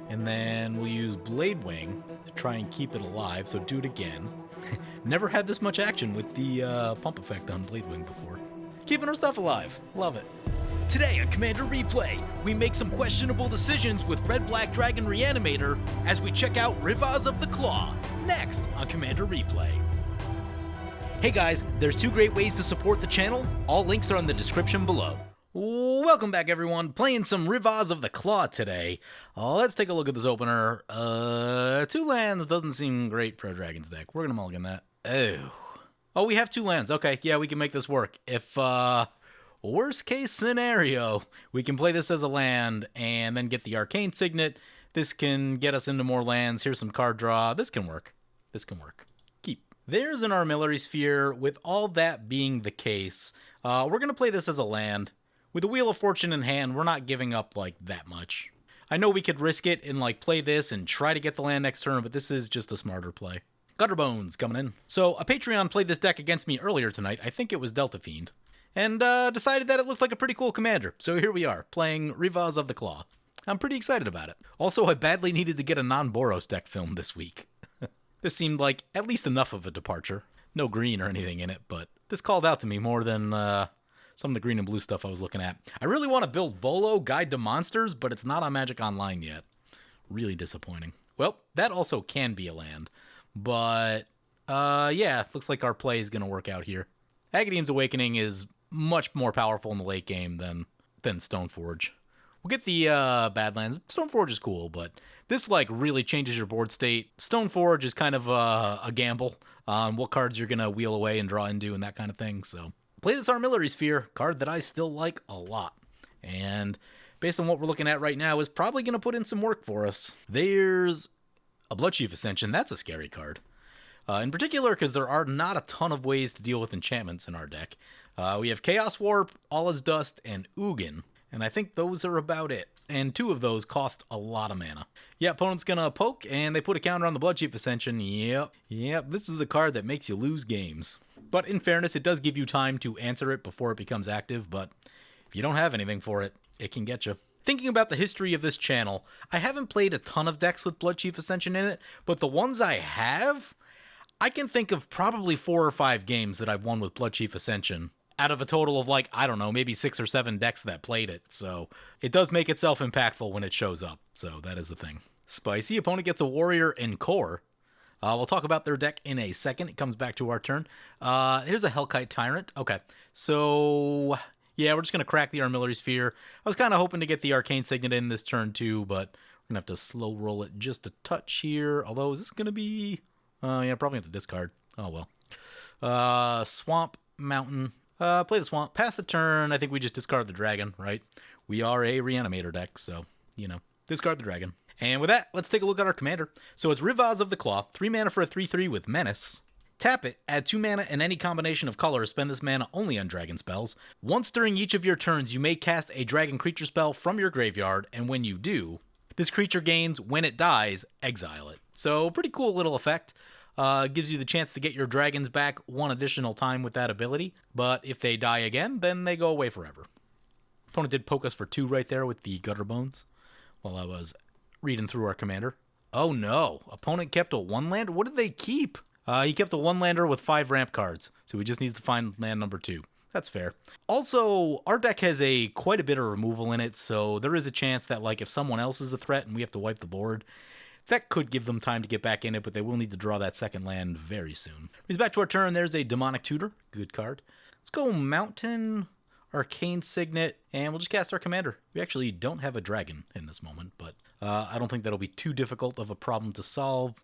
And then we'll use Blade Wing to try and keep it alive, so do it again. Never had this much action with the pump effect on Blade Wing before. Keeping our stuff alive. Love it. Today on Commander Replay, we make some questionable decisions with Red-Black Dragon Reanimator as we check out Rivaz of the Claw, next on Commander Replay. Hey guys, there's two great ways to support the channel. All links are in the description below. Welcome back everyone, playing some Rivaz of the Claw today. Let's take a look at this opener. 2 lands doesn't seem great for a Dragon's deck. We're gonna mulligan that. Oh, we have 2 lands. Okay, yeah, we can make this work. If, worst case scenario, we can play this as a land and then get the Arcane Signet. This can get us into more lands. Here's some card draw. This can work. This can work. Keep. There's an Armillary Sphere. With all that being the case, we're going to play this as a land. With the Wheel of Fortune in hand, we're not giving up, like, that much. I know we could risk it and, like, play this and try to get the land next turn, but this is just a smarter play. Gutterbones coming in. So, a Patreon played this deck against me earlier tonight. I think it was Delta Fiend. And decided that it looked like a pretty cool commander. So here we are, playing Rivaz of the Claw. I'm pretty excited about it. Also, I badly needed to get a non-Boros deck filmed this week. This seemed like at least enough of a departure. No green or anything in it, but this called out to me more than some of the green and blue stuff I was looking at. I really want to build Volo, Guide to Monsters, but it's not on Magic Online yet. Really disappointing. Well, that also can be a land. But, yeah, looks like our play is going to work out here. Agadeem's Awakening is much more powerful in the late game than Stoneforge. We'll get the Badlands. Stoneforge is cool, but this like really changes your board state. Stoneforge is kind of a gamble on what cards you're gonna wheel away and draw into and that kind of thing. So play this Armillary Sphere, card that I still like a lot, and based on what we're looking at right now, is probably gonna put in some work for us. There's a Bloodchief Ascension. That's a scary card. In particular, because there are not a ton of ways to deal with enchantments in our deck. We have Chaos Warp, All Is Dust, and Ugin, and I think those are about it. And 2 of those cost a lot of mana. Yeah, opponent's gonna poke, and they put a counter on the Bloodchief Ascension. Yep, this is a card that makes you lose games. But in fairness, it does give you time to answer it before it becomes active, but if you don't have anything for it, it can get you. Thinking about the history of this channel, I haven't played a ton of decks with Bloodchief Ascension in it, but the ones I have, I can think of probably 4 or 5 games that I've won with Bloodchief Ascension out of a total of like, I don't know, maybe 6 or 7 decks that played it. So it does make itself impactful when it shows up. So that is the thing. Spicy. Opponent gets a Warrior and Core. We'll talk about their deck in a second. It comes back to our turn. Here's a Hellkite Tyrant. Okay. So yeah, we're just going to crack the Armillary Sphere. I was kind of hoping to get the Arcane Signet in this turn too, but we're going to have to slow roll it just a touch here. Although, is this going to be... yeah, probably have to discard. Oh, well. Swamp, Mountain. Play the Swamp. Pass the turn. I think we just discard the Dragon, right? We are a Reanimator deck, so, you know, discard the Dragon. And with that, let's take a look at our commander. So it's Rivaz of the Claw. 3 mana for a 3/3 with Menace. Tap it, add 2 mana and any combination of colors. Spend this mana only on dragon spells. Once during each of your turns, you may cast a dragon creature spell from your graveyard, and when you do, this creature gains, when it dies, exile it. So, pretty cool little effect. Gives you the chance to get your dragons back 1 additional time with that ability. But if they die again, then they go away forever. Opponent did poke us for 2 right there with the Gutterbones while I was reading through our commander. Oh no, opponent kept a 1-lander? What did they keep? He kept a 1-lander with 5 ramp cards, so he just needs to find land number 2. That's fair. Also, our deck has quite a bit of removal in it, so there is a chance that like if someone else is a threat and we have to wipe the board, that could give them time to get back in it, but they will need to draw that second land very soon. He's back to our turn. There's a Demonic Tutor. Good card. Let's go Mountain, Arcane Signet, and we'll just cast our commander. We actually don't have a dragon in this moment, but I don't think that'll be too difficult of a problem to solve.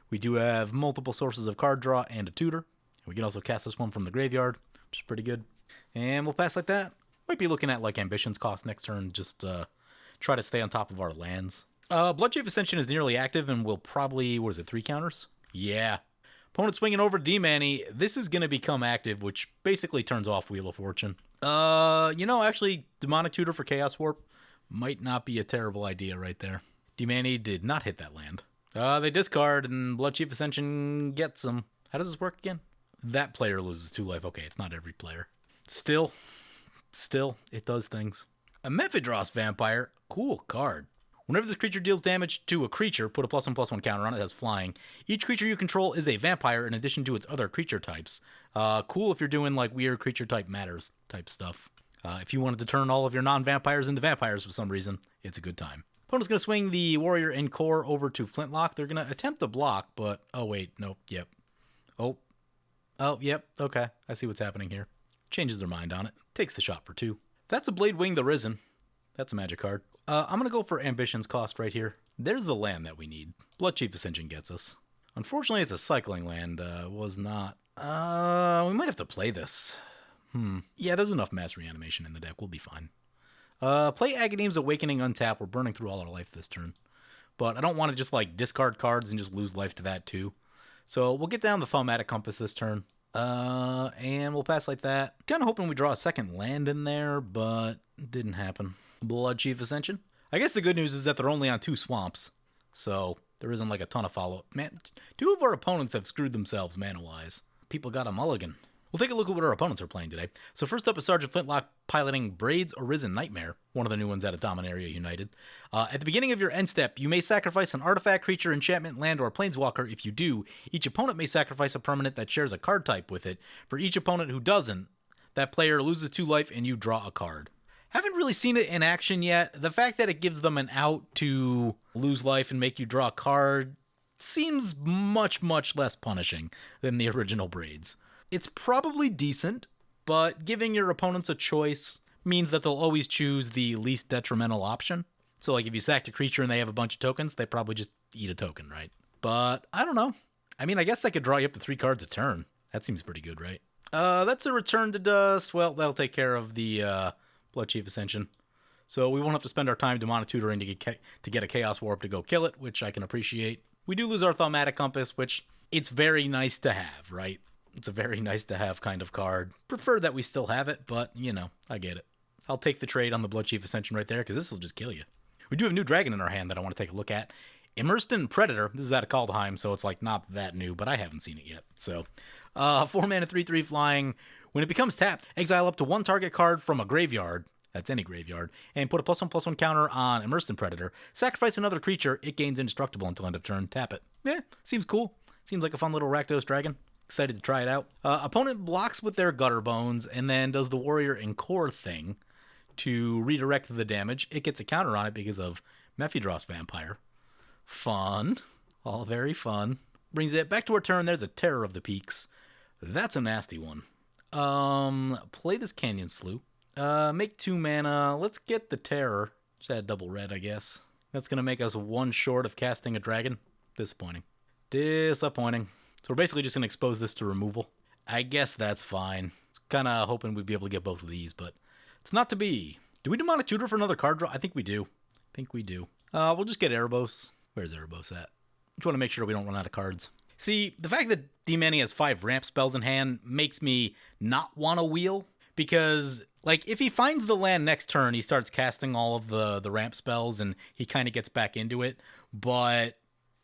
We do have multiple sources of card draw and a tutor. We can also cast this one from the graveyard, which is pretty good. And we'll pass like that. Might be looking at like Ambitions cost next turn, just try to stay on top of our lands. Bloodchief Ascension is nearly active and will probably, 3 counters? Yeah. Opponent swinging over D-Manny. This is going to become active, which basically turns off Wheel of Fortune. Actually, Demonic Tutor for Chaos Warp might not be a terrible idea right there. D-Manny did not hit that land. They discard, and Bloodchief Ascension gets them. How does this work again? That player loses 2 life. Okay, it's not every player. Still, it does things. A Mephidros Vampire. Cool card. Whenever this creature deals damage to a creature, put a +1/+1 counter on it. It has flying. Each creature you control is a vampire in addition to its other creature types. Cool if you're doing like weird creature type matters type stuff. If you wanted to turn all of your non-vampires into vampires for some reason, it's a good time. Opponent's going to swing the warrior and core over to Flintlock. They're going to attempt to block, but... Oh, wait. Nope. Yep. Oh, yep. Okay. I see what's happening here. Changes their mind on it. Takes the shot for 2. That's a Bladewing the Risen. That's a magic card. I'm going to go for Ambition's cost right here. There's the land that we need. Bloodchief Ascension gets us. Unfortunately, it's a cycling land. Was not. We might have to play this. Yeah, there's enough mass reanimation in the deck. We'll be fine. Play Agadeem's Awakening untap. We're burning through all our life this turn. But I don't want to just, like, discard cards and just lose life to that, too. So we'll get down the Thaumatic Compass this turn. And we'll pass like that. Kind of hoping we draw a second land in there, but it didn't happen. Bloodchief Ascension. I guess the good news is that they're only on 2 swamps. So there isn't, like, a ton of follow-up. Man, 2 of our opponents have screwed themselves mana-wise. People got a mulligan. We'll take a look at what our opponents are playing today. So first up is Sergeant Flintlock piloting Braids Arisen Nightmare, one of the new ones out of Dominaria United. At the beginning of your end step, you may sacrifice an artifact, creature, enchantment, land, or planeswalker. If you do, each opponent may sacrifice a permanent that shares a card type with it. For each opponent who doesn't, that player loses 2 life and you draw a card. Haven't really seen it in action yet. The fact that it gives them an out to lose life and make you draw a card seems much, much less punishing than the original Braids. It's probably decent, but giving your opponents a choice means that they'll always choose the least detrimental option. So, like, if you sacked a creature and they have a bunch of tokens, they probably just eat a token, right? But, I don't know. I mean, I guess I could draw you up to 3 cards a turn. That seems pretty good, right? That's a Return to Dust. Well, that'll take care of the Bloodchief Ascension. So we won't have to spend our time Demonic Tutoring to get a Chaos Warp to go kill it, which I can appreciate. We do lose our Thaumatic Compass, which it's very nice to have, right? It's a very nice to have kind of card. Prefer that we still have it, but, you know, I get it. I'll take the trade on the Bloodchief Ascension right there, because this will just kill you. We do have a new dragon in our hand that I want to take a look at. Immersed in Predator. This is out of Kaldheim, so it's, like, not that new, but I haven't seen it yet. So, 4 mana, 3/3 flying. When it becomes tapped, exile up to 1 target card from a graveyard. That's any graveyard. And put a +1/+1 counter on Immersed in Predator. Sacrifice another creature. It gains indestructible until end of turn. Tap it. Yeah, seems cool. Seems like a fun little Rakdos dragon. Excited to try it out. Opponent blocks with their Gutter Bones and then does the Warrior and Core thing to redirect the damage. It gets a counter on it because of Mephidros Vampire. Fun. All very fun. Brings it back to our turn. There's a Terror of the Peaks. That's a nasty one. Play this Canyon Slough. Make 2 mana. Let's get the Terror. Just add double red, I guess. That's going to make us 1 short of casting a dragon. Disappointing. Disappointing. So we're basically just going to expose this to removal. I guess that's fine. Kind of hoping we'd be able to get both of these, but it's not to be. Do we Demonic Tutor for another card draw? I think we do. We'll just get Erebos. Where's Erebos at? Just want to make sure we don't run out of cards. See, the fact that D-Manny has 5 ramp spells in hand makes me not want to wheel, because, like, if he finds the land next turn, he starts casting all of the ramp spells, and he kind of gets back into it, but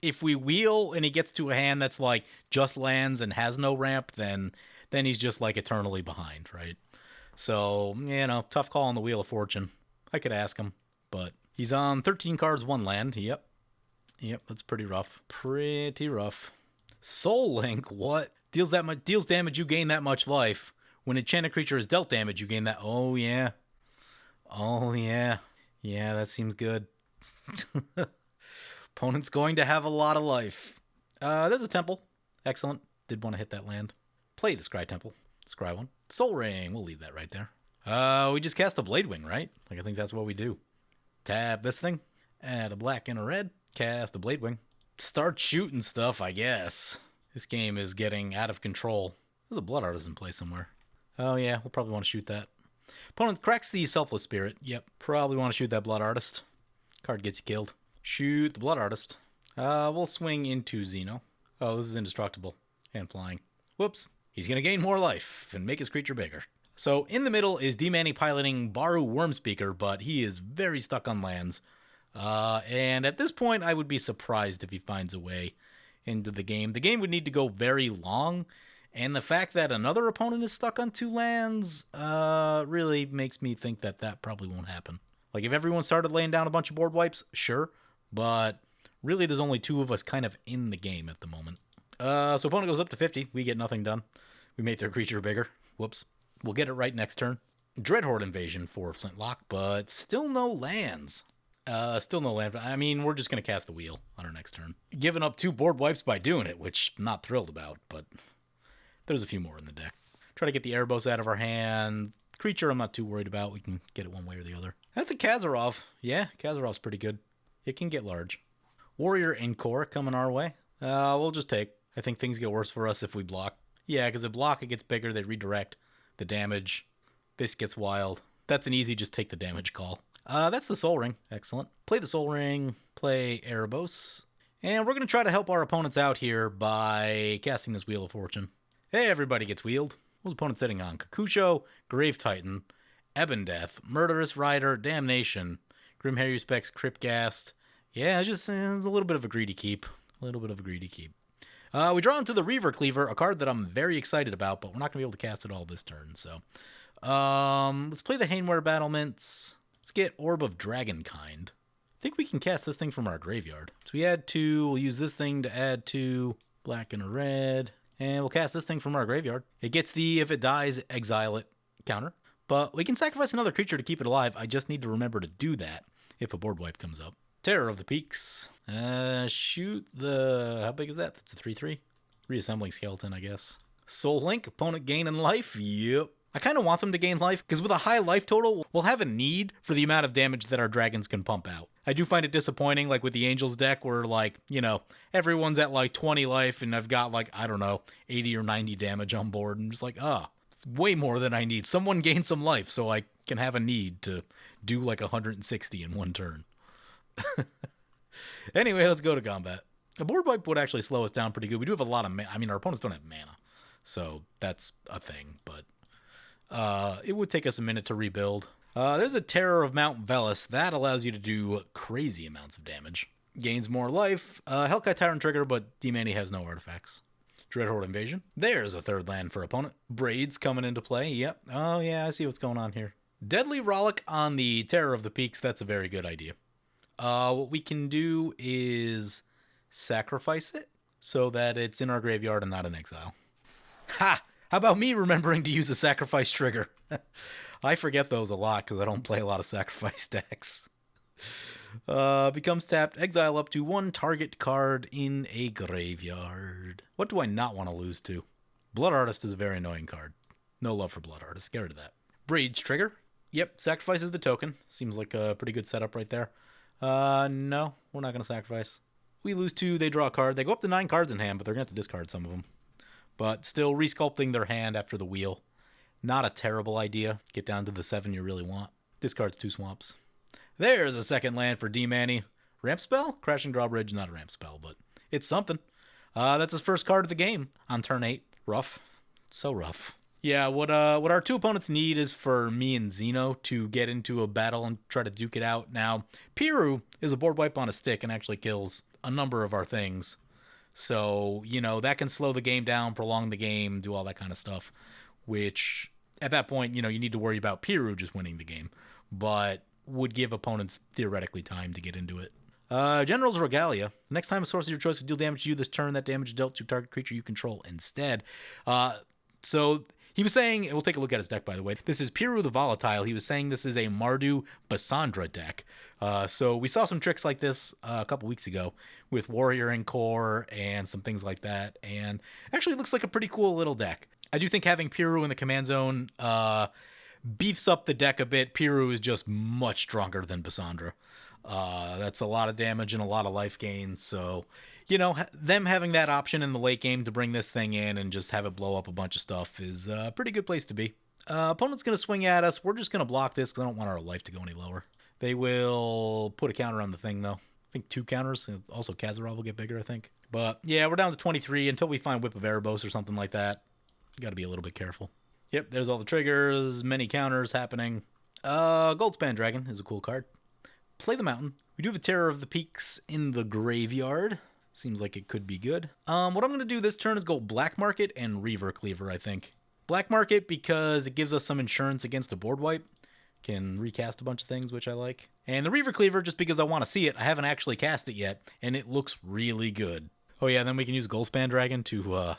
if we wheel and he gets to a hand that's like just lands and has no ramp, then he's just like eternally behind, right? So, you know, tough call on the Wheel of Fortune. I could ask him, but he's on 13 cards, 1 land. Yep, that's pretty rough. Soul Link, what? Deals damage, you gain that much life. When enchanted creature is dealt damage, you gain that. Oh yeah. Yeah, that seems good. Opponent's going to have a lot of life. There's a temple. Excellent. Did want to hit that land. Play the Scry Temple. Scry 1. Soul Ring. We'll leave that right there. We just cast a Bladewing, right? Like, I think that's what we do. Tab this thing. Add a black and a red. Cast a Bladewing. Start shooting stuff, I guess. This game is getting out of control. There's a Blood Artist in play somewhere. Oh, yeah. We'll probably want to shoot that. Opponent cracks the Selfless Spirit. Yep. Probably want to shoot that Blood Artist. Card gets you killed. Shoot the Blood Artist. We'll swing into Xeno. Oh, this is indestructible. And flying. Whoops. He's going to gain more life and make his creature bigger. So in the middle is D-Manny piloting Baru Wormspeaker, but he is very stuck on lands. And at this point, I would be surprised if he finds a way into the game. The game would need to go very long, and the fact that another opponent is stuck on 2 lands really makes me think that probably won't happen. Like, if everyone started laying down a bunch of board wipes, sure. But really, there's only 2 of us kind of in the game at the moment. So opponent goes up to 50. We get nothing done. We make their creature bigger. Whoops. We'll get it right next turn. Dreadhorde Invasion for Flintlock, but still no lands. Still no land. I mean, we're just going to cast the wheel on our next turn. Giving up 2 board wipes by doing it, which I'm not thrilled about, but there's a few more in the deck. Try to get the Erebos out of our hand. Creature I'm not too worried about. We can get it one way or the other. That's a Kazarov. Yeah, Kazarov's pretty good. It can get large. Warrior Encore coming our way. We'll just take. I think things get worse for us if we block. Yeah, because if block, it gets bigger. They redirect the damage. This gets wild. That's an easy just take the damage call. That's the Soul Ring. Excellent. Play the Soul Ring. Play Erebos. And we're going to try to help our opponents out here by casting this Wheel of Fortune. Hey, everybody gets wheeled. What's opponent sitting on? Kakusho, Grave Titan, Ebon Death, Murderous Rider, Damnation, Grim Harry Specs, Cryptghast. Yeah, it's a little bit of a greedy keep. We draw into the Reaver Cleaver, a card that I'm very excited about, but we're not going to be able to cast it all this turn. So, let's play the Hainware Battlements. Let's get Orb of Dragonkind. I think we can cast this thing from our graveyard. So we add 2. We'll use this thing to add 2. Black and a red. And we'll cast this thing from our graveyard. It gets the, if it dies, exile it counter. But we can sacrifice another creature to keep it alive. I just need to remember to do that if a board wipe comes up. Terror of the Peaks. Shoot the... How big is that? That's a 3/3. Reassembling Skeleton, I guess. Soul Link. Opponent gaining life. Yep. I kind of want them to gain life, because with a high life total, we'll have a need for the amount of damage that our dragons can pump out. I do find it disappointing, like with the Angels deck, where, like, you know, everyone's at, like, 20 life, and I've got, like, I don't know, 80 or 90 damage on board, and just like, it's way more than I need. Someone gain some life, so I can have a need to do, like, 160 in one turn. Anyway, let's go to combat. A board wipe would actually slow us down pretty good. We do have a lot of mana. I mean, our opponents don't have mana, so that's a thing, but it would take us a minute to rebuild. There's a Terror of Mount Velis. That allows you to do crazy amounts of damage. Gains more life. Hellkite Tyrant trigger, but D-Mani has no artifacts. Dreadhorde Invasion. There's a 3rd land for opponent. Braids coming into play. Yep. Oh, yeah, I see what's going on here. Deadly Rollick on the Terror of the Peaks. That's a very good idea. What we can do is sacrifice it so that it's in our graveyard and not in exile. Ha! How about me remembering to use a sacrifice trigger? I forget those a lot because I don't play a lot of sacrifice decks. Becomes tapped. Exile up to 1 target card in a graveyard. What do I not want to lose to? Blood Artist is a very annoying card. No love for Blood Artist. Get rid of that. Braids trigger. Yep, sacrifices the token. Seems like a pretty good setup right there. No, we're not going to sacrifice. We lose 2, they draw a card. They go up to 9 cards in hand, but they're going to have to discard some of them. But still, resculpting their hand after the wheel. Not a terrible idea. Get down to the 7 you really want. Discards 2 swamps. There's a 2nd land for D-Mani. Ramp spell? Crashing Drawbridge, not a ramp spell, but it's something. That's his first card of the game on turn 8. Rough. So rough. Yeah, what our 2 opponents need is for me and Zeno to get into a battle and try to duke it out. Now, Piru is a board wipe on a stick and actually kills a number of our things. So, you know, that can slow the game down, prolong the game, do all that kind of stuff. Which, at that point, you know, you need to worry about Piru just winning the game. But would give opponents theoretically time to get into it. General's Regalia. Next time a sorcerer of your choice would deal damage to you this turn, that damage dealt to target creature you control instead. So he was saying, we'll take a look at his deck, by the way. This is Piru the Volatile. He was saying this is a Mardu Basandra deck. So we saw some tricks like this a couple weeks ago with Warrior Encore and some things like that. And actually it looks like a pretty cool little deck. I do think having Piru in the command zone beefs up the deck a bit. Piru is just much stronger than Basandra. That's a lot of damage and a lot of life gain. So, you know, them having that option in the late game to bring this thing in and just have it blow up a bunch of stuff is a pretty good place to be. Opponent's going to swing at us. We're just going to block this because I don't want our life to go any lower. They will put a counter on the thing, though. I think 2 counters. Also, Kazarov will get bigger, I think. But, yeah, we're down to 23 until we find Whip of Erebos or something like that. Got to be a little bit careful. Yep, there's all the triggers. Many counters happening. Goldspan Dragon is a cool card. Play the Mountain. We do have a Terror of the Peaks in the graveyard. Seems like it could be good. What I'm going to do this turn is go Black Market and Reaver Cleaver, I think. Black Market because it gives us some insurance against a board wipe. Can recast a bunch of things, which I like. And the Reaver Cleaver, just because I want to see it. I haven't actually cast it yet, and it looks really good. Oh yeah, then we can use Goldspan Dragon to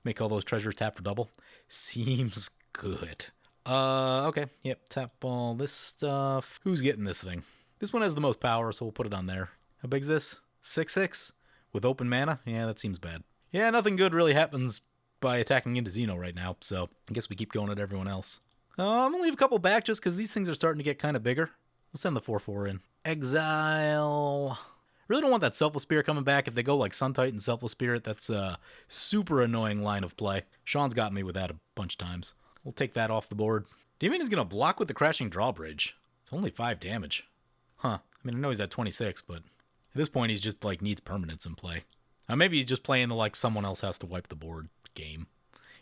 make all those treasures tap for double. Seems good. Okay, yep, tap all this stuff. Who's getting this thing? This one has the most power, so we'll put it on there. How big's this? 6/6? With open mana? Yeah, that seems bad. Yeah, nothing good really happens by attacking into Xeno right now, so I guess we keep going at everyone else. I'm gonna leave a couple back just because these things are starting to get kind of bigger. We'll send the 4/4 in. Exile. Really don't want that Selfless Spirit coming back. If they go like Sun Titan, Selfless Spirit, that's a super annoying line of play. Sean's got me with that a bunch of times. We'll take that off the board. Demon is gonna block with the Crashing Drawbridge. It's only 5 damage. Huh. I mean, I know he's at 26, but at this point he's just like needs permanence in play. Maybe he's just playing the like someone else has to wipe the board game.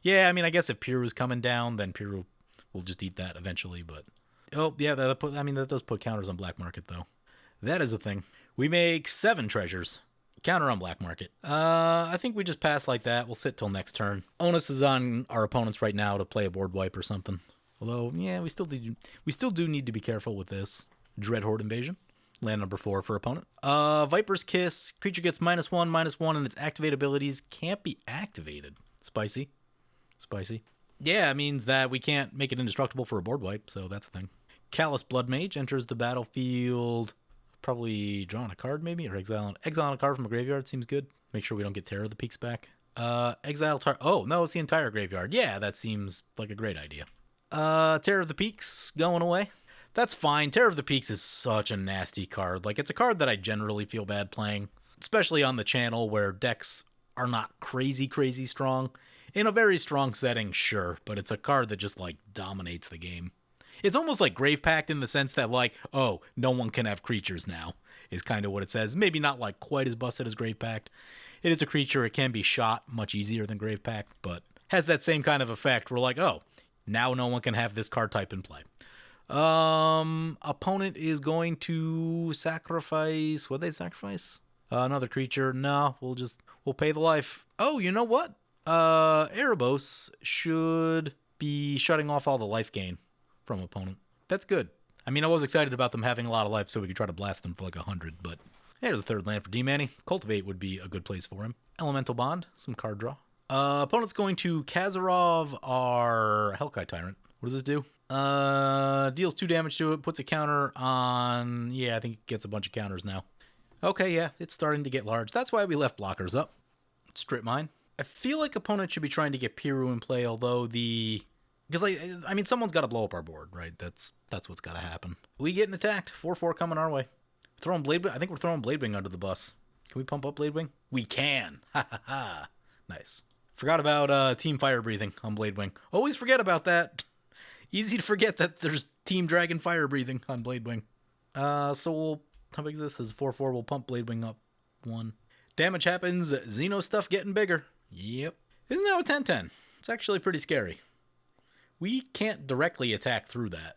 Yeah, I mean, I guess if Piru's coming down, then Piru will just eat that eventually, but... Oh, yeah, that does put counters on black market, though. That is a thing. We make 7 treasures. Counter on black market. I think we just pass like that. We'll sit till next turn. Onus is on our opponents right now to play a board wipe or something. Although, yeah, we still do need to be careful with this. Dreadhorde Invasion. Land number 4 for opponent. Viper's Kiss. Creature gets -1/-1, and its activate abilities can't be activated. Spicy. Spicy. Yeah, it means that we can't make it indestructible for a board wipe, so that's the thing. Callous Blood Mage enters the battlefield. Probably drawing a card, maybe, or exiling a card from a graveyard seems good. Make sure we don't get Terror of the Peaks back. Exile oh, no, it's the entire graveyard. Yeah, that seems like a great idea. Terror of the Peaks going away. That's fine. Terror of the Peaks is such a nasty card. Like, it's a card that I generally feel bad playing, especially on the channel where decks are not crazy, crazy strong. In a very strong setting, sure, but it's a card that just, like, dominates the game. It's almost like Grave Pact in the sense that, like, oh, no one can have creatures now, is kind of what it says. Maybe not, like, quite as busted as Grave Pact. It is a creature. It can be shot much easier than Grave Pact, but has that same kind of effect. We're like, oh, now no one can have this card type in play. Opponent is going to sacrifice... What'd they sacrifice? Another creature. No, we'll pay the life. Oh, you know what? Erebos should be shutting off all the life gain from opponent. That's good. I mean, I was excited about them having a lot of life so we could try to blast them for like 100, but there's a 3rd land for D-Manny. Cultivate would be a good place for him. Elemental Bond, some card draw. Opponent's going to Kazarov our Hellkite Tyrant. What does this do? Deals 2 damage to it, puts a counter on... Yeah, I think it gets a bunch of counters now. Okay, yeah, it's starting to get large. That's why we left blockers up. Strip mine. I feel like opponent should be trying to get Piru in play, although because I mean, someone's got to blow up our board, right? That's what's got to happen. We getting attacked. 4/4 coming our way. Throwing Bladewing. I think we're throwing Bladewing under the bus. Can we pump up Bladewing? We can. Ha ha ha. Nice. Forgot about Team Fire Breathing on Bladewing. Always forget about that. Easy to forget that there's Team Dragon Fire Breathing on Bladewing. So how big is this? This is 4/4. We'll pump Bladewing up 1. Damage happens. Xeno stuff getting bigger. Yep. Isn't that a 10/10? It's actually pretty scary. We can't directly attack through that.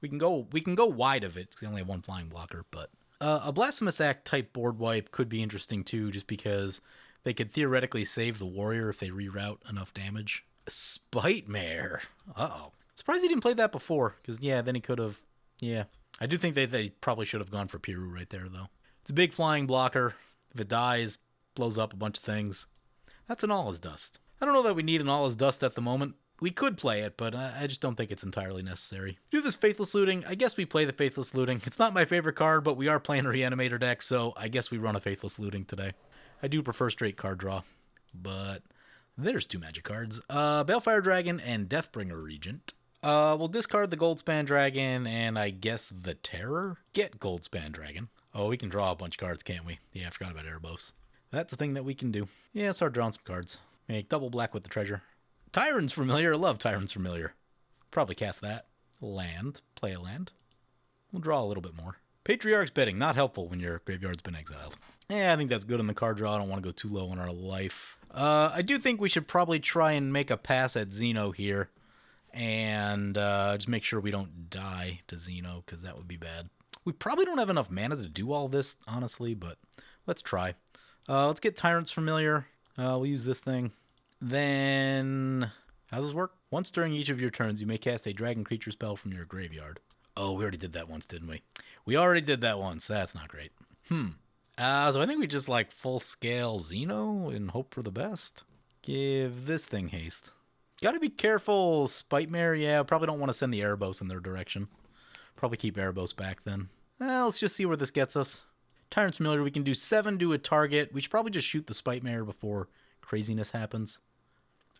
We can go wide of it because they only have 1 flying blocker, but a Blasphemous Act type board wipe could be interesting too, just because they could theoretically save the warrior if they reroute enough damage. Spite Mare. Uh-oh. Surprised he didn't play that before, because yeah, then he could have. Yeah. I do think they probably should have gone for Piru right there, though. It's a big flying blocker. If it dies, blows up a bunch of things. That's an All Is Dust. I don't know that we need an All Is Dust at the moment. We could play it, but I just don't think it's entirely necessary. Do this Faithless Looting. I guess we play the Faithless Looting. It's not my favorite card, but we are playing a Reanimator deck, so I guess we run a Faithless Looting today. I do prefer straight card draw, but there's 2 magic cards. Balefire Dragon and Deathbringer Regent. We'll discard the Goldspan Dragon and I guess the Terror. Get Goldspan Dragon. Oh, we can draw a bunch of cards, can't we? Yeah, I forgot about Erebos. That's a thing that we can do. Yeah, start drawing some cards. Make double black with the treasure. Tyrant's Familiar. I love Tyrant's Familiar. Probably cast that. Land. Play a land. We'll draw a little bit more. Patriarch's Bedding. Not helpful when your graveyard's been exiled. Yeah, I think that's good on the card draw. I don't want to go too low on our life. I do think we should probably try and make a pass at Xeno here. And just make sure we don't die to Xeno, because that would be bad. We probably don't have enough mana to do all this, honestly, but let's try. Let's get Tyrant's Familiar. We'll use this thing. Then, how does this work? Once during each of your turns, you may cast a dragon creature spell from your graveyard. Oh, we already did that once, didn't we? We already did that once. That's not great. So I think we just like full scale Xeno and hope for the best. Give this thing haste. Gotta be careful, Spite Mare. Yeah, probably don't want to send the Erebos in their direction. Probably keep Erebos back then. Let's just see where this gets us. Tyrant's Familiar, we can do 7 to a target. We should probably just shoot the Spite Mare before craziness happens.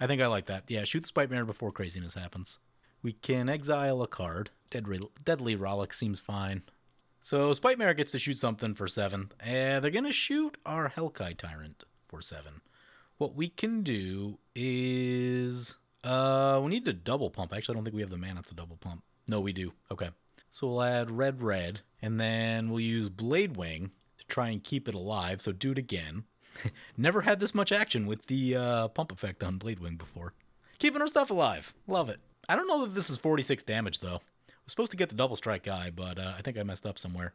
I think I like that. Yeah, shoot the Spite Mare before craziness happens. We can exile a card. Deadly Rollick seems fine. So Spite Mare gets to shoot something for 7. They're going to shoot our Hellkite Tyrant for 7. What we can do is... we need to double pump. Actually, I don't think we have the mana to double pump. No, we do. Okay. So we'll add red, and then we'll use Blade Wing to try and keep it alive. So do it again. Never had this much action with the pump effect on Blade Wing before. Keeping our stuff alive. Love it. I don't know that this is 46 damage, though. I was supposed to get the double strike guy, but I think I messed up somewhere.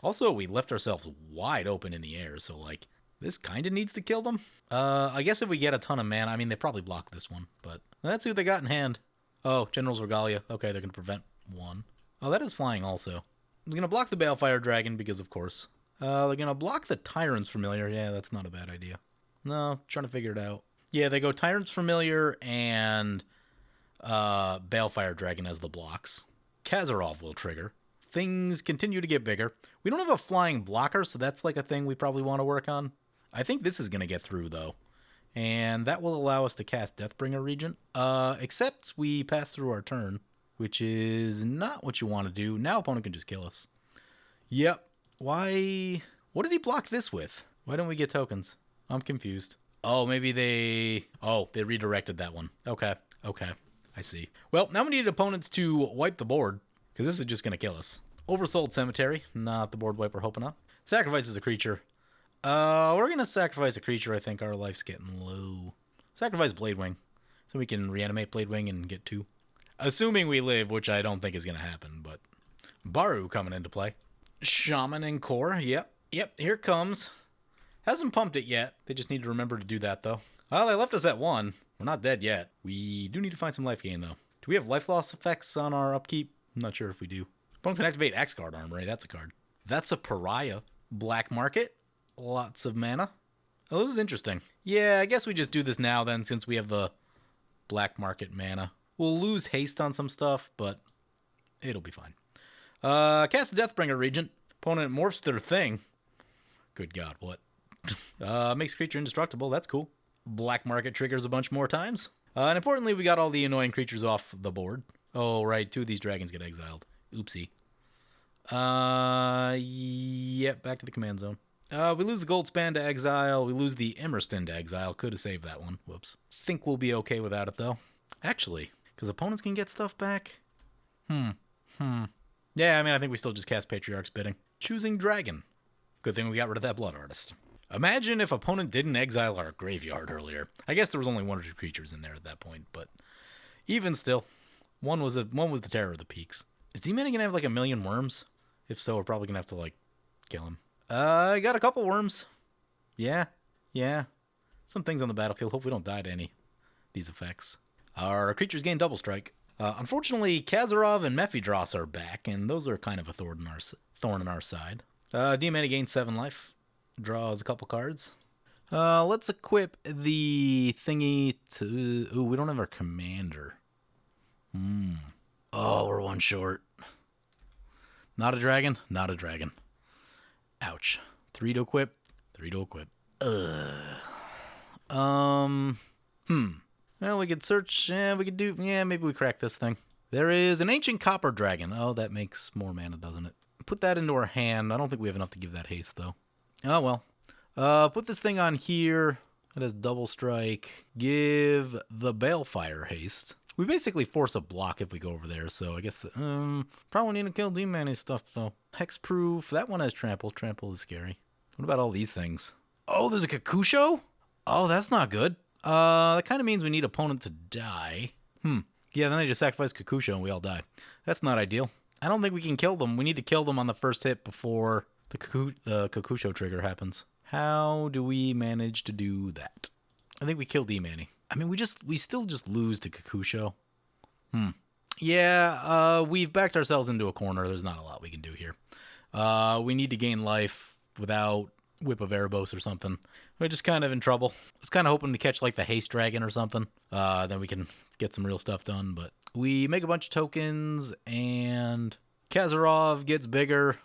Also, we left ourselves wide open in the air, so, like, this kind of needs to kill them. I guess if we get a ton of mana, I mean, they probably block this one, but let's see what they got in hand. Oh, General's Regalia. Okay, they're going to prevent 1. Oh, that is flying also. I'm going to block the Balefire Dragon because, of course. They're going to block the Tyrant's Familiar. Yeah, that's not a bad idea. No, trying to figure it out. Yeah, they go Tyrant's Familiar and Balefire Dragon as the blocks. Kazarov will trigger. Things continue to get bigger. We don't have a flying blocker, so that's like a thing we probably want to work on. I think this is going to get through, though. And that will allow us to cast Deathbringer Regent. Except we pass through our turn, which is not what you want to do. Now opponent can just kill us. Yep. Why? What did he block this with? Why don't we get tokens? I'm confused. Oh, maybe they... Oh, they redirected that one. Okay. I see. Well, now we need opponents to wipe the board, because this is just going to kill us. Oversold Cemetery. Not the board wipe we're hoping on. Sacrifices a creature. We're going to sacrifice a creature. I think our life's getting low. Sacrifice Bladewing, so we can reanimate Bladewing and get 2. Assuming we live, which I don't think is going to happen, but... Baru coming into play. Shaman and Core. Yep, here it comes. Hasn't pumped it yet. They just need to remember to do that, though. Well, they left us at 1. We're not dead yet. We do need to find some life gain, though. Do we have life loss effects on our upkeep? I'm not sure if we do. Opponents can activate X-Guard Armory. That's a card. That's a Pariah. Black Market. Lots of mana. Oh, this is interesting. Yeah, I guess we just do this now, then, since we have the Black Market mana. We'll lose haste on some stuff, but it'll be fine. Cast a Deathbringer Regent. Opponent morphs their thing. Good God, what? Makes creature indestructible. That's cool. Black Market triggers a bunch more times. And importantly, we got all the annoying creatures off the board. Oh, right. 2 of these dragons get exiled. Oopsie. Yep, back to the command zone. We lose the Goldspan to exile. We lose the Emerston to exile. Could have saved that one. Whoops. Think we'll be okay without it, though. Actually, because opponents can get stuff back. Yeah, I mean, I think we still just cast Patriarch's Bidding. Choosing Dragon. Good thing we got rid of that Blood Artist. Imagine if opponent didn't exile our graveyard earlier. I guess there was only 1 or 2 creatures in there at that point, but even still, one was the Terror of the Peaks. Is D-Man gonna have like a million worms? If so, we're probably gonna have to like kill him. I got a couple worms. Yeah. Some things on the battlefield. Hope we don't die to any of these effects. Our creatures gain double strike. Unfortunately, Kazarov and Mephidros are back, and those are kind of a thorn in our side. D-Man gains 7 life. Draws a couple cards. Let's equip the thingy to... Ooh, we don't have our commander. Oh, we're 1 short. Not a dragon. Ouch. 3 to equip. Well, we could search. Yeah, we could do... Yeah, maybe we crack this thing. There is an Ancient Copper Dragon. Oh, that makes more mana, doesn't it? Put that into our hand. I don't think we have enough to give that haste, though. Oh, well. Put this thing on here. It has double strike. Give the Balefire haste. We basically force a block if we go over there, so I guess probably need to kill D-Man stuff, though. Hexproof. That one has trample. Trample is scary. What about all these things? Oh, there's a Kakusho? Oh, that's not good. That kind of means we need opponent to die. Yeah, then they just sacrifice Kakusho and we all die. That's not ideal. I don't think we can kill them. We need to kill them on the first hit before the Kakusho trigger happens. How do we manage to do that? I think we kill D-Manny. I mean, we still just lose to Kakusho. Yeah, we've backed ourselves into a corner. There's not a lot we can do here. We need to gain life without Whip of Erebos or something. We're just kind of in trouble. I was kind of hoping to catch like the Haste Dragon or something. Then we can get some real stuff done. But we make a bunch of tokens and Kazarov gets bigger.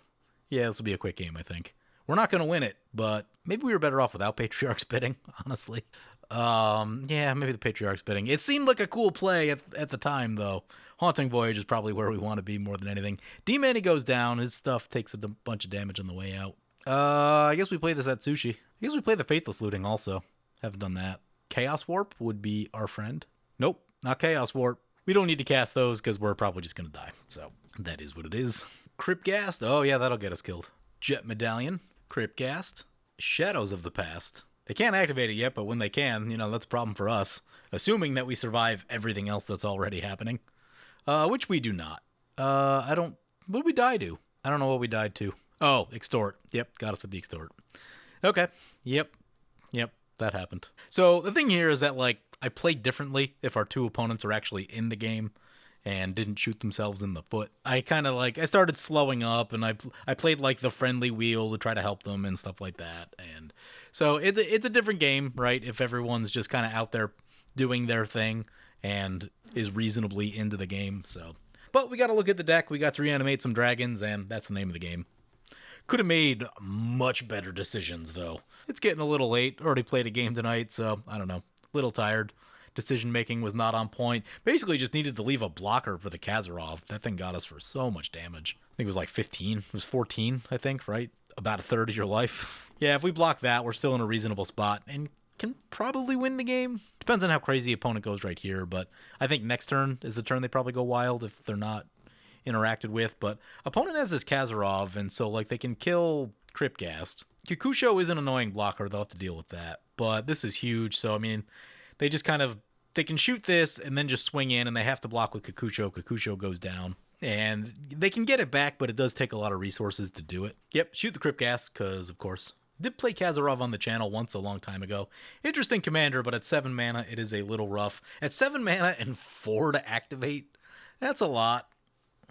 Yeah, this will be a quick game, I think. We're not going to win it, but maybe we were better off without Patriarch's Bidding, honestly. Yeah, maybe the Patriarch's Bidding. It seemed like a cool play at the time, though. Haunting Voyage is probably where we want to be more than anything. D-Manny goes down. His stuff takes a bunch of damage on the way out. I guess we play this at Sushi. I guess we play the Faithless Looting also. Haven't done that. Chaos Warp would be our friend. Nope, not Chaos Warp. We don't need to cast those because we're probably just going to die. So that is what it is. Cryptghast. Oh, yeah, that'll get us killed. Jet Medallion. Cryptghast. Shadows of the Past. They can't activate it yet, but when they can, that's a problem for us. Assuming that we survive everything else that's already happening. Which we do not. What did we die to? I don't know what we died to. Oh, Extort. Yep, got us with the Extort. Okay. Yep, that happened. So the thing here is that, I played differently if our two opponents are actually in the game and didn't shoot themselves in the foot. I kind of I started slowing up and I played the friendly wheel to try to help them and stuff like that. And so it's a different game, right? If everyone's just kind of out there doing their thing and is reasonably into the game. So, but we got to look at the deck. We got to reanimate some dragons, and that's the name of the game. Could have made much better decisions, though. It's getting a little late. Already played a game tonight, so I don't know. A little tired. Decision-making was not on point. Basically just needed to leave a blocker for the Kazarov. That thing got us for so much damage. I think it was 15. It was 14, I think, right? About a third of your life. Yeah, if we block that, we're still in a reasonable spot and can probably win the game. Depends on how crazy the opponent goes right here, but I think next turn is the turn they probably go wild if they're not interacted with. But opponent has this Kazarov, and so they can kill Cryptghast. Kikusho is an annoying blocker. They'll have to deal with that. But this is huge, so I mean, they just they can shoot this and then just swing in, and they have to block with Kikusho. Kikusho goes down. And they can get it back, but it does take a lot of resources to do it. Yep, shoot the Cryptghast, because, of course. Did play Kazarov on the channel once a long time ago. Interesting commander, but at 7 mana, it is a little rough. At 7 mana and 4 to activate, that's a lot.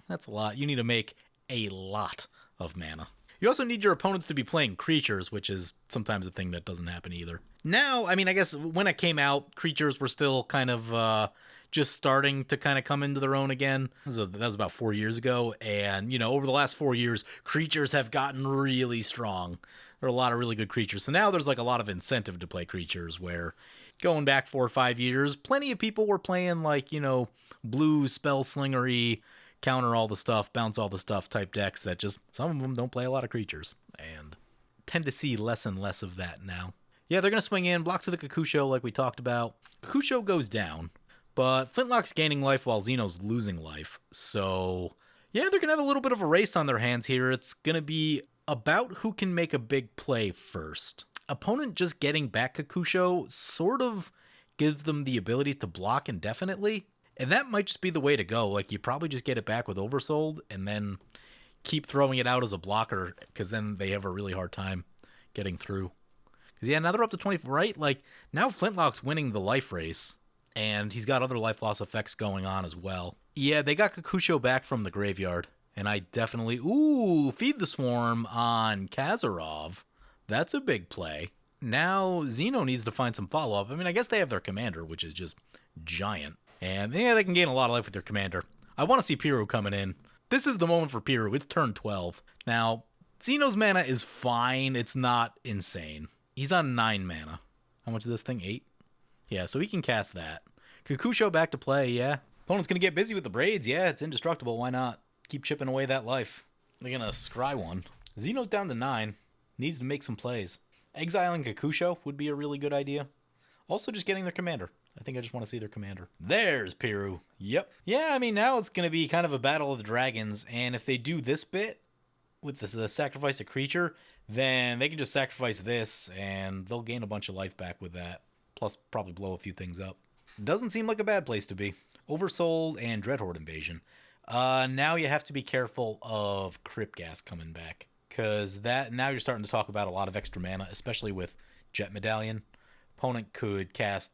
That's a lot. You need to make a lot of mana. You also need your opponents to be playing creatures, which is sometimes a thing that doesn't happen either. Now, I mean, I guess when it came out, creatures were still kind of just starting to kind of come into their own again. That was about 4 years ago. And, over the last 4 years, creatures have gotten really strong. There are a lot of really good creatures. So now there's a lot of incentive to play creatures, where going back 4 or 5 years, plenty of people were playing blue spell slingery, counter all the stuff, bounce all the stuff type decks that just, some of them don't play a lot of creatures. And tend to see less and less of that now. Yeah, they're going to swing in, blocks to the Kikusho like we talked about. Kikusho goes down, but Flintlock's gaining life while Xeno's losing life. So, yeah, they're going to have a little bit of a race on their hands here. It's going to be about who can make a big play first. Opponent just getting back Kikusho sort of gives them the ability to block indefinitely. And that might just be the way to go. You probably just get it back with Oversold and then keep throwing it out as a blocker, because then they have a really hard time getting through. Because, yeah, now they're up to 20, right? Now Flintlock's winning the life race, and he's got other life loss effects going on as well. Yeah, they got Kikusho back from the graveyard, and I definitely... Ooh, Feed the Swarm on Kazarov. That's a big play. Now Xeno needs to find some follow-up. I mean, I guess they have their commander, which is just giant. And, yeah, they can gain a lot of life with their commander. I want to see Piru coming in. This is the moment for Piru. It's turn 12. Now, Xeno's mana is fine. It's not insane. He's on 9 mana. How much is this thing? 8? Yeah, so he can cast that. Kikusho back to play, yeah. Opponent's going to get busy with the Braids. Yeah, it's indestructible. Why not? Keep chipping away that life. They're going to scry one. Xeno's down to 9. Needs to make some plays. Exiling Kikusho would be a really good idea. Also just getting their commander. I think I just want to see their commander. There's Piru. Yep. Yeah, I mean, now it's going to be kind of a battle of the dragons, and if they do this bit with the sacrifice a creature, then they can just sacrifice this, and they'll gain a bunch of life back with that. Plus, probably blow a few things up. Doesn't seem like a bad place to be. Oversold and Dreadhorde Invasion. Now you have to be careful of Cryptghast coming back, because now you're starting to talk about a lot of extra mana, especially with Jet Medallion. Opponent could cast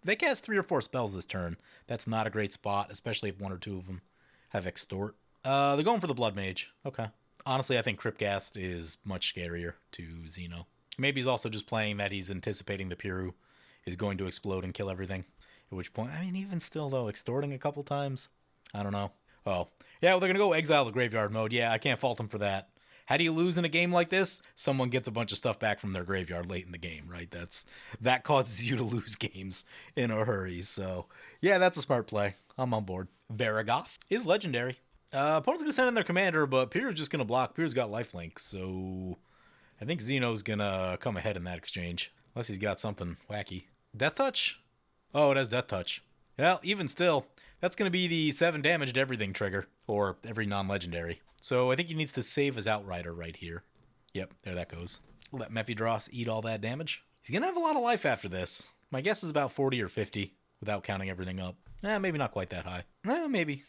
They cast 3 or 4 spells this turn. That's not a great spot, especially if 1 or 2 of them have Extort. They're going for the Blood Mage. Okay. Honestly, I think Cryptcast is much scarier to Xeno. Maybe he's also just playing that he's anticipating the Piru is going to explode and kill everything. At which point, I mean, even still, though, extorting a couple times? I don't know. Oh. Yeah, well, they're going to go exile the graveyard mode. Yeah, I can't fault them for that. How do you lose in a game like this? Someone gets a bunch of stuff back from their graveyard late in the game, right? That causes you to lose games in a hurry. So, yeah, that's a smart play. I'm on board. Varagoth is legendary. Opponent's going to send in their commander, but Piru's just going to block. Piru's got lifelink, so I think Xeno's going to come ahead in that exchange. Unless he's got something wacky. Death Touch? Oh, it has Death Touch. Well, even still, that's going to be the 7 damage to everything trigger, or every non-legendary. So I think he needs to save his Outrider right here. Yep, there that goes. Let Mephidros eat all that damage. He's going to have a lot of life after this. My guess is about 40 or 50, without counting everything up. Maybe not quite that high. Maybe.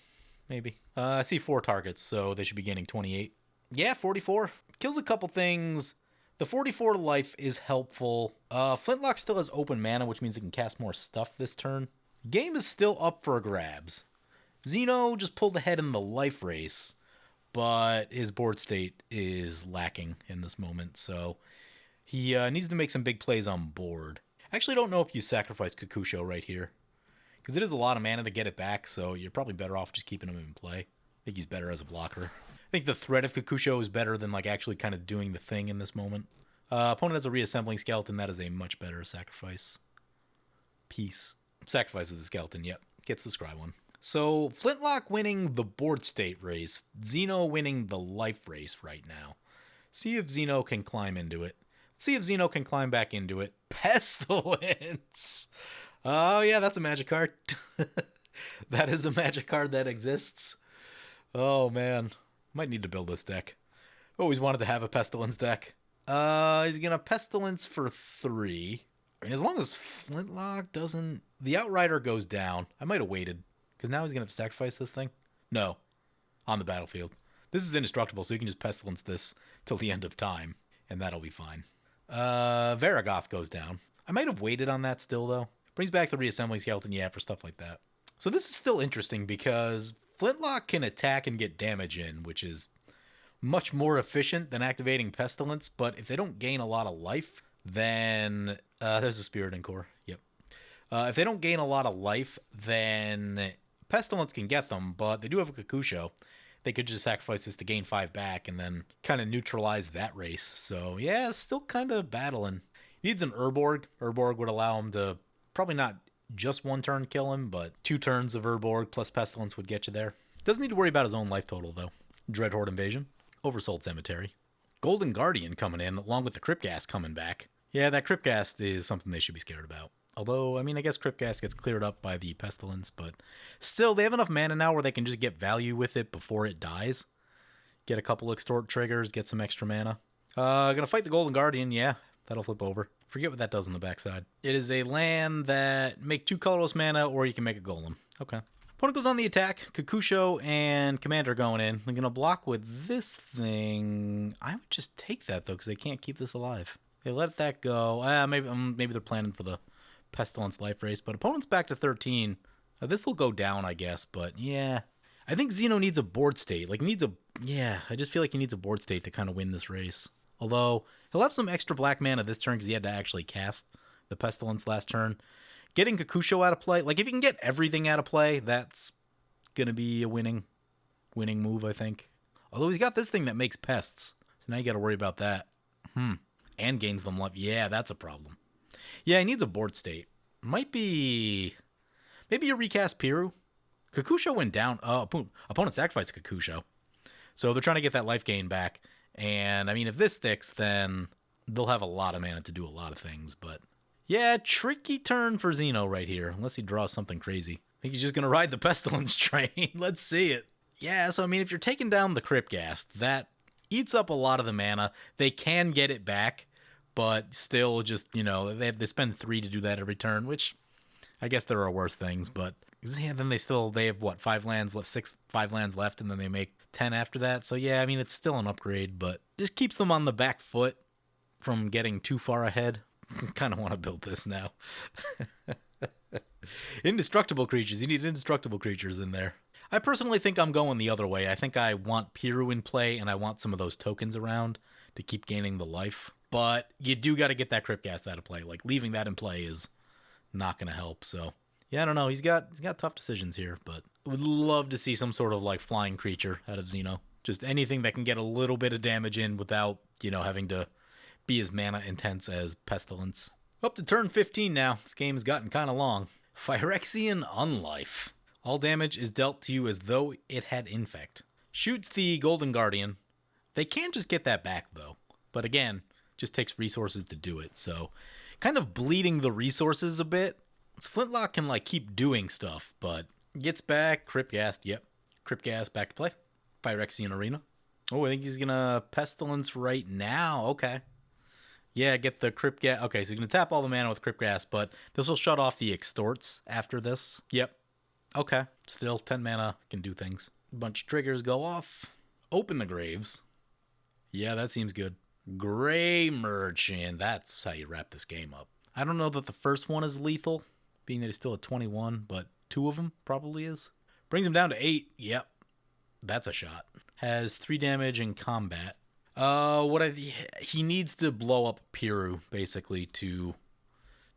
I see 4 targets, so they should be gaining 28. Yeah, 44. Kills a couple things. The 44 life is helpful. Flintlock still has open mana, which means he can cast more stuff this turn. Game is still up for grabs. Xeno just pulled ahead in the life race, but his board state is lacking in this moment, so he needs to make some big plays on board. I actually don't know if you sacrifice Kakusho right here, because it is a lot of mana to get it back, so you're probably better off just keeping him in play. I think he's better as a blocker. I think the threat of Kakusho is better than like actually kind of doing the thing in this moment. Opponent has a reassembling skeleton. That is a much better sacrifice piece. Sacrifices the skeleton, yep. Gets the scry one. So Flintlock winning the board state race. Xeno winning the life race right now. See if Xeno can climb into it. See if Xeno can climb back into it. Pestilence! Oh yeah, that's a magic card. That is a magic card that exists. Oh man. Might need to build this deck. Always wanted to have a Pestilence deck. He's gonna Pestilence for 3. I mean, as long as Flintlock doesn't... The Outrider goes down. I might have waited, because now he's gonna have to sacrifice this thing. No. On the battlefield. This is indestructible, so you can just Pestilence this till the end of time, and that'll be fine. Varagoth goes down. I might have waited on that still, though. Brings back the reassembling skeleton, yeah, for stuff like that. So this is still interesting, because Flintlock can attack and get damage in, which is much more efficient than activating Pestilence, but if they don't gain a lot of life, then... there's a Spirit Core, yep. If they don't gain a lot of life, then Pestilence can get them, but they do have a Kakusho. They could just sacrifice this to gain 5 back and then kind of neutralize that race. So, yeah, still kind of battling. He needs an Urborg. Urborg would allow him to probably not just 1 turn kill him, but 2 turns of Urborg plus Pestilence would get you there. Doesn't need to worry about his own life total, though. Dreadhorde Invasion. Oversold Cemetery. Golden Guardian coming in, along with the Cryptgas coming back. Yeah, that Cryptgas is something they should be scared about. Although, I mean, I guess Cryptgas gets cleared up by the Pestilence, but still, they have enough mana now where they can just get value with it before it dies. Get a couple extort triggers, get some extra mana. Gonna fight the Golden Guardian, yeah, that'll flip over. Forget what that does on the backside. It is a land that make 2 colorless mana, or you can make a golem. Okay. Opponent goes on the attack. Kakusho and Commander going in. I'm gonna block with this thing. I would just take that, though, because they can't keep this alive. They let that go. Maybe they're planning for the Pestilence life race, but opponent's back to 13. This will go down, I guess, but yeah. I think Xeno needs a board state. I just feel like he needs a board state to kind of win this race. Although, he'll have some extra black mana this turn because he had to actually cast the Pestilence last turn. Getting Kakusho out of play, like if you can get everything out of play, that's going to be a winning move, I think. Although he's got this thing that makes pests, so now you got to worry about that. And gains them life. Yeah, that's a problem. Yeah, he needs a board state. Might be... Maybe you recast Piru. Kakusho went down. Opponent sacrificed Kakusho. So they're trying to get that life gain back. And, I mean, if this sticks, then they'll have a lot of mana to do a lot of things. But, yeah, tricky turn for Xeno right here. Unless he draws something crazy. I think he's just going to ride the Pestilence train. Let's see it. Yeah, so, I mean, if you're taking down the Cryptgas, that eats up a lot of the mana. They can get it back, but still just, they spend 3 to do that every turn, which I guess there are worse things, but yeah, then they have what, 5 lands left, 5 lands left, and then they make 10 after that. So yeah, I mean, it's still an upgrade, but just keeps them on the back foot from getting too far ahead. Kind of want to build this now. Indestructible creatures. You need indestructible creatures in there. I personally think I'm going the other way. I think I want Piru in play, and I want some of those tokens around to keep gaining the life. But you do got to get that Cryptcast out of play. Like, leaving that in play is not going to help. So, yeah, I don't know. He's got tough decisions here, but would love to see some sort of, like, flying creature out of Xeno. Just anything that can get a little bit of damage in without, you know, having to be as mana intense as Pestilence. Up to turn 15 now. This game has gotten kind of long. Phyrexian Unlife. All damage is dealt to you as though it had Infect. Shoots the Golden Guardian. They can just get that back, though. But again, just takes resources to do it. So, kind of bleeding the resources a bit. This Flintlock can, like, keep doing stuff, but gets back. Cryptcast. Yep. Cryptcast back to play. Phyrexian Arena. Oh, I think he's going to Pestilence right now. Okay. Yeah, get the Cryptcast. Okay, so you're going to tap all the mana with Cryptcast, but this will shut off the Extorts after this. Yep. Okay, still 10 mana can do things. A bunch of triggers go off. Open the Graves. Yeah, that seems good. Gray Merchant. That's how you wrap this game up. I don't know that the first one is lethal, being that he's still at 21, but 2 of them probably is. Brings him down to 8. Yep, that's a shot. Has 3 damage in combat. He needs to blow up Piru, basically, to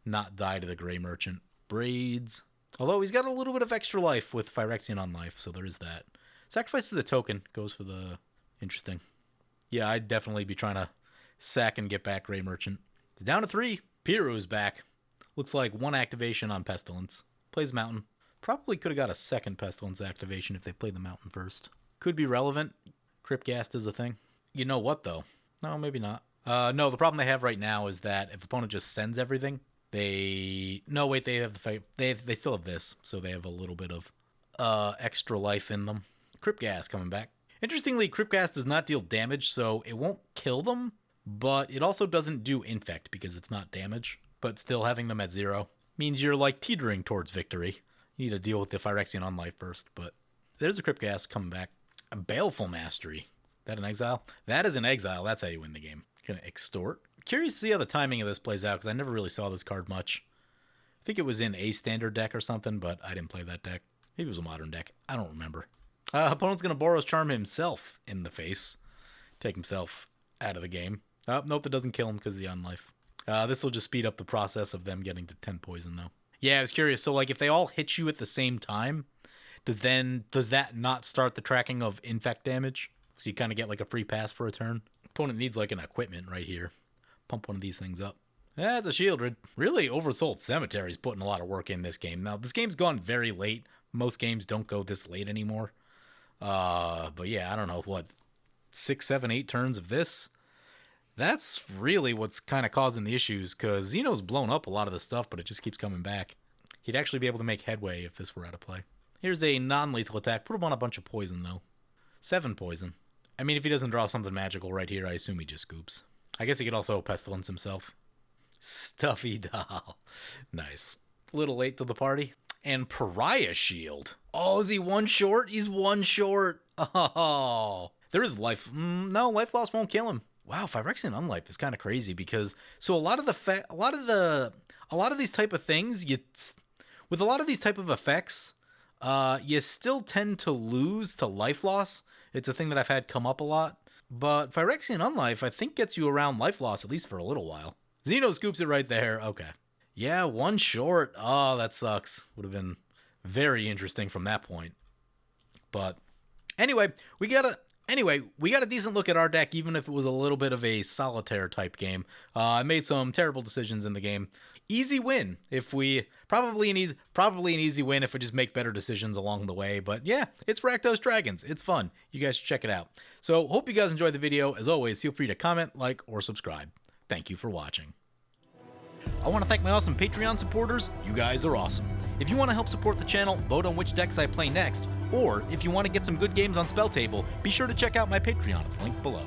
not die to the Gray Merchant. Braids. Although he's got a little bit of extra life with Phyrexian Unlife, so there is that. Sacrifices the token. Goes for the... Interesting. Yeah, I'd definitely be trying to sack and get back Gray Merchant. He's down to 3. Piru's back. Looks like 1 activation on Pestilence. Plays Mountain. Probably could have got a second Pestilence activation if they played the Mountain first. Could be relevant. Cryptcast is a thing. You know what, though? No, maybe not. No, the problem they have right now is that if opponent just sends everything... They have the fight. They still have this, so they have a little bit of extra life in them. Cryptcast coming back. Interestingly, Cryptcast does not deal damage, so it won't kill them, but it also doesn't do infect because it's not damage. But still having them at 0 means you're like teetering towards victory. You need to deal with the Phyrexian Unlife first, but there's a Cryptcast coming back. A Baleful Mastery. That an exile? That is an exile. That's how you win the game. Gonna extort. Curious to see how the timing of this plays out, because I never really saw this card much. I think it was in a standard deck or something, but I didn't play that deck. Maybe it was a modern deck. I don't remember. Opponent's going to Boros Charm himself in the face. Take himself out of the game. Nope, that doesn't kill him because of the Unlife. This will just speed up the process of them getting to 10 poison, though. Yeah, I was curious. So, like, if they all hit you at the same time, does that not start the tracking of infect damage? So you kind of get, like, a free pass for a turn? Opponent needs, like, an equipment right here. Pump one of these things up. That's a Shieldred. Really, Oversold Cemetery's putting a lot of work in this game. Now, this game's gone very late. Most games don't go this late anymore. But yeah, I don't know, 6, 7, 8 turns of this? That's really what's kind of causing the issues, because Xeno's blown up a lot of the stuff, but it just keeps coming back. He'd actually be able to make headway if this were out of play. Here's a non-lethal attack. Put him on a bunch of poison, though. 7 poison. I mean, if he doesn't draw something magical right here, I assume he just scoops. I guess he could also Pestilence himself. Stuffy Doll. Nice. A little late to the party. And Pariah Shield. Oh, is he 1 short? He's 1 short. Oh. There is life. No, life loss won't kill him. Wow, Phyrexian Unlife is kind of crazy because a lot of these type of things, with a lot of these type of effects, you still tend to lose to life loss. It's a thing that I've had come up a lot. But Phyrexian Unlife, I think, gets you around life loss, at least for a little while. Xeno scoops it right there. Okay. Yeah, 1 short. Oh, that sucks. Would have been very interesting from that point. But anyway, we got a decent look at our deck, even if it was a little bit of a solitaire type game. I made some terrible decisions in the game. Easy win probably an easy win if we just make better decisions along the way. But yeah, it's Rakdos Dragons. It's fun. You guys should check it out. So hope you guys enjoyed the video. As always, feel free to comment, like, or subscribe. Thank you for watching. I want to thank my awesome Patreon supporters. You guys are awesome. If you want to help support the channel, vote on which decks I play next, or if you want to get some good games on Spell Table, be sure to check out my Patreon at the link below.